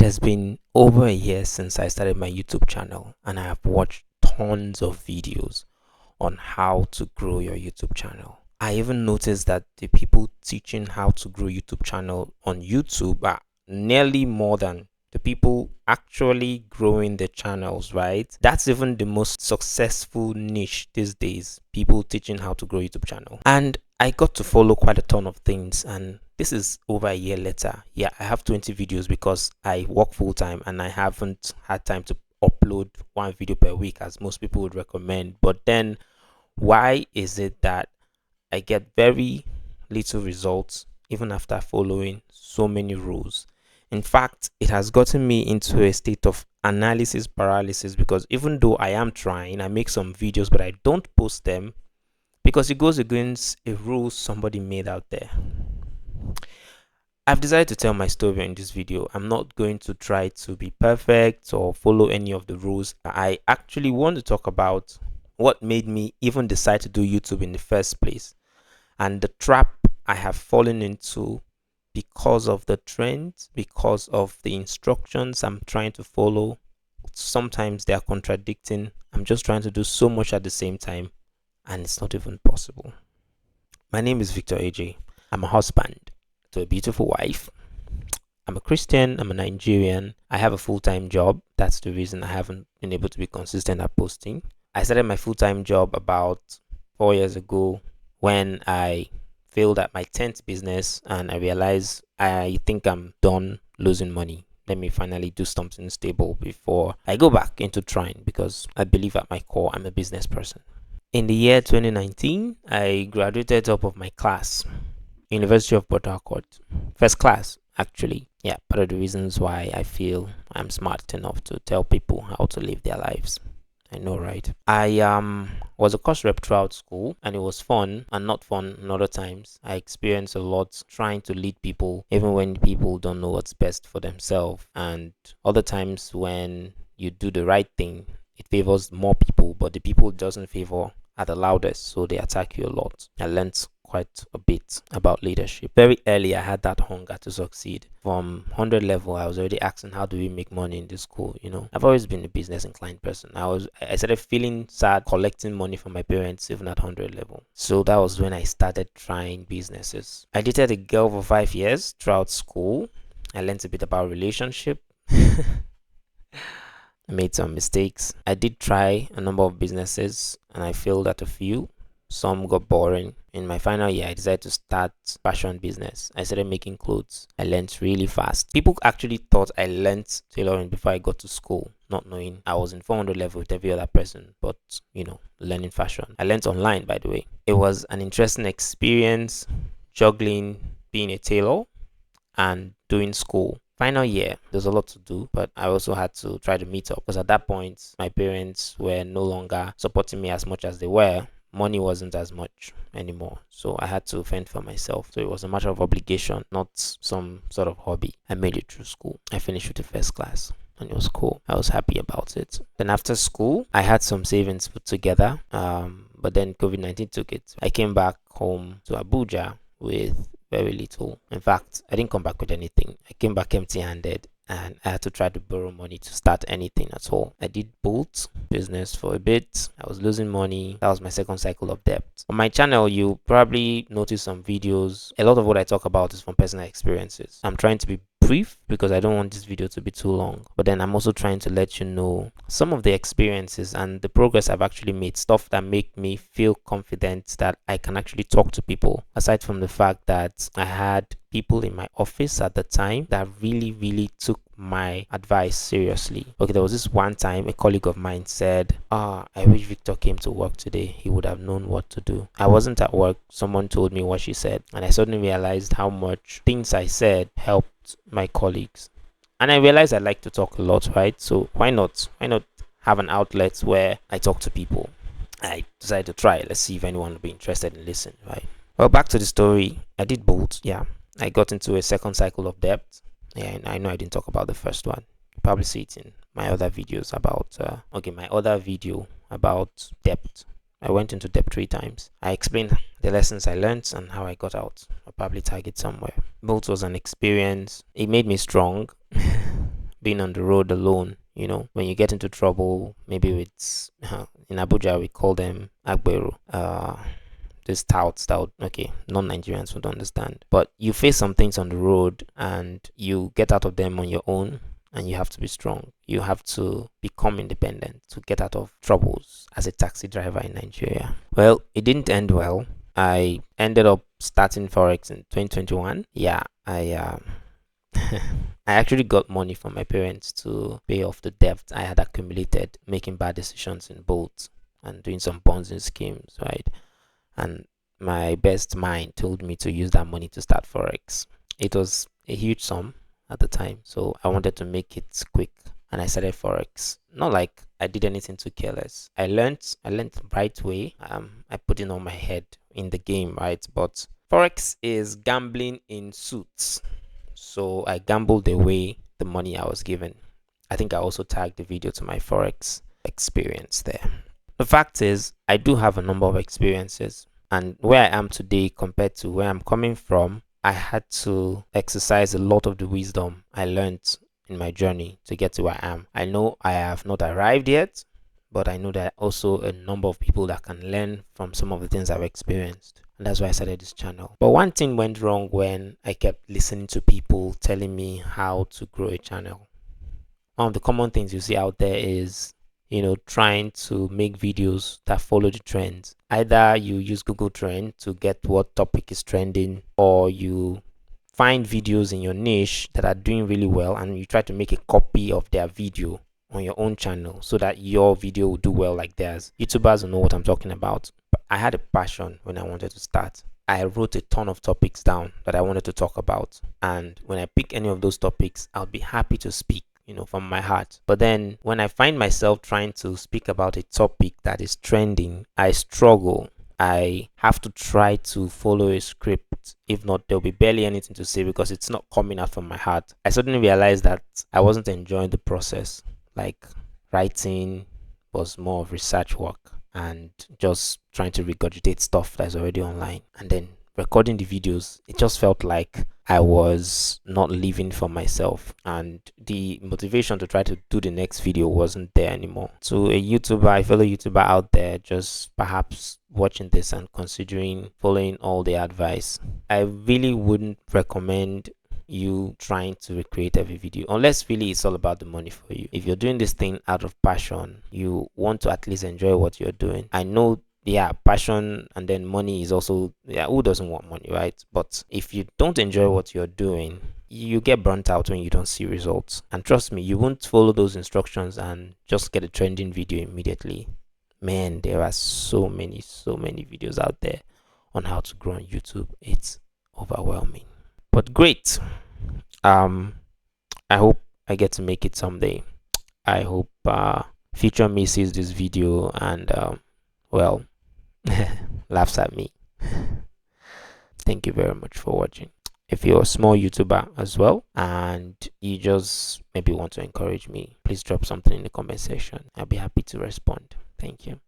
has been over a year since I started my YouTube channel, and I have watched tons of videos on how to grow your YouTube channel. I even noticed that the people teaching how to grow YouTube channel on YouTube are nearly more than the people actually growing the channels, right? That's even the most successful niche these days, people teaching how to grow YouTube channel. And I got to follow quite a ton of things, and this is over a year later. Yeah, I have 20 videos because I work full time and I haven't had time to upload one video per week as most people would recommend. But then why is it that I get very little results even after following so many rules? In fact, it has gotten me into a state of analysis paralysis, because even though I am trying, I make some videos but I don't post them because it goes against a rule somebody made out there. I've decided to tell my story in this video. I'm not going to try to be perfect or follow any of the rules. I actually want to talk about what made me even decide to do YouTube in the first place, and the trap I have fallen into because of the trends, because of the instructions I'm trying to follow. Sometimes they are contradicting. I'm just trying to do so much at the same time, and it's not even possible. My name is Victor AJ. I'm a husband to a beautiful wife. I'm a Christian. I'm a Nigerian. I have a full-time job. That's the reason I haven't been able to be consistent at posting. I started my full-time job about 4 years ago when I failed at my 10th business, and I realized I think I'm done losing money. Let me finally do something stable before I go back into trying, because I believe at my core I'm a business person. In the year 2019, I graduated top of my class, University of Port Harcourt, first class actually. Yeah, part of the reasons why I feel I'm smart enough to tell people how to live their lives. I know, right? I was a course rep throughout school, and it was fun and not fun in other times. I experienced a lot trying to lead people, even when people don't know what's best for themselves. And other times when you do the right thing, it favors more people, but the people it doesn't favor are the loudest, so they attack you a lot. I learned quite a bit about leadership. Very early, I had that hunger to succeed. From 100 level, I was already asking, how do we make money in this school? You know, I've always been a business inclined person. I started feeling sad collecting money from my parents even at 100 level. So that was when I started trying businesses. I dated a girl for 5 years throughout school. I learned a bit about relationship. I made some mistakes. I did try a number of businesses and I failed at a few. Some got boring. In my final year, I decided to start fashion business. I started making clothes. I learned really fast. People actually thought I learned tailoring before I got to school, not knowing I was in 400 level with every other person, but learning fashion. I learned online, by the way. It was an interesting experience, juggling being a tailor and doing school. Final year, there's a lot to do, but I also had to try to meet up, because at that point, my parents were no longer supporting me as much as they were. Money wasn't as much anymore, so I had to fend for myself. So it was a matter of obligation, not some sort of hobby. I made it through school. I finished with the first class, and it was cool. I was happy about it. Then after school, I had some savings put together, but then COVID-19 took it. I came back home to Abuja with very little. In fact, I didn't come back with anything. I came back empty-handed, and I had to try to borrow money to start anything at all. I did both business for a bit. I was losing money. That was my second cycle of debt. On my channel, you probably notice some videos. A lot of what I talk about is from personal experiences. I'm trying to be brief because I don't want this video to be too long, but then I'm also trying to let you know some of the experiences and the progress I've actually made, stuff that make me feel confident that I can actually talk to people, aside from the fact that I had people in my office at the time that really took my advice seriously. Okay, there was this one time a colleague of mine said, I wish Victor came to work today. He would have known what to do. I wasn't at work. Someone told me what she said, and I suddenly realized how much things I said helped my colleagues. And I realized I like to talk a lot, right? So why not have an outlet where I talk to people? I decided to try. Let's see if anyone will be interested in listening, right? Well, back to the story. I did both. Yeah, I got into a second cycle of debt. Yeah, I know I didn't talk about the first one. You probably see it in my other videos about my other video about debt. I went into debt 3 times. I explained the lessons I learned and how I got out. I'll probably tag it somewhere. Both was an experience. It made me strong being on the road alone. You know, when you get into trouble, maybe with in Abuja we call them Agbero. These touts that okay, non-Nigerians would understand. But you face some things on the road and you get out of them on your own, and you have to be strong. You have to become independent to get out of troubles as a taxi driver in Nigeria. Well, it didn't end well. I ended up starting Forex in 2021. Yeah, I actually got money from my parents to pay off the debt I had accumulated making bad decisions in both and doing some bonds schemes, right? And my best mind told me to use that money to start Forex. It was a huge sum at the time, so I wanted to make it quick and I started Forex. Not like I did anything too careless. I learned the right way. I put in all my head in the game, right? But Forex is gambling in suits. So I gambled away the money I was given. I think I also tagged the video to my Forex experience there. The fact is, I do have a number of experiences, and where I am today compared to where I'm coming from, I had to exercise a lot of the wisdom I learned in my journey to get to where I am. I know I have not arrived yet, but I know there are also a number of people that can learn from some of the things I've experienced. And that's why I started this channel. But one thing went wrong when I kept listening to people telling me how to grow a channel. One of the common things you see out there is, you know, trying to make videos that follow the trends. Either you use Google Trend to get what topic is trending, or you find videos in your niche that are doing really well and you try to make a copy of their video on your own channel so that your video will do well like theirs. YouTubers will know what I'm talking about. But I had a passion when I wanted to start. I wrote a ton of topics down that I wanted to talk about, and when I pick any of those topics, I'll be happy to speak, you know, from my heart. But then when I find myself trying to speak about a topic that is trending, I struggle. I have to try to follow a script. If not, there'll be barely anything to say because it's not coming out from my heart. I suddenly realized that I wasn't enjoying the process. Like, writing was more of research work and just trying to regurgitate stuff that's already online. And then recording the videos, it just felt like I was not living for myself, and the motivation to try to do the next video wasn't there anymore. To a YouTuber, a fellow YouTuber out there, just perhaps watching this and considering following all the advice, I really wouldn't recommend you trying to recreate every video, unless really it's all about the money for you. If you're doing this thing out of passion, you want to at least enjoy what you're doing. I know, yeah, passion and then money is also, yeah, who doesn't want money, right? But if you don't enjoy what you're doing, you get burnt out when you don't see results. And trust me, you won't follow those instructions and just get a trending video immediately. Man, there are so many videos out there on how to grow on YouTube. It's overwhelming, but great. I hope I get to make it someday. I hope future me sees this video and well, laughs at me. Thank you very much for watching. If you're a small YouTuber as well and you just maybe want to encourage me, please drop something in the comment section. I'll be happy to respond. Thank you.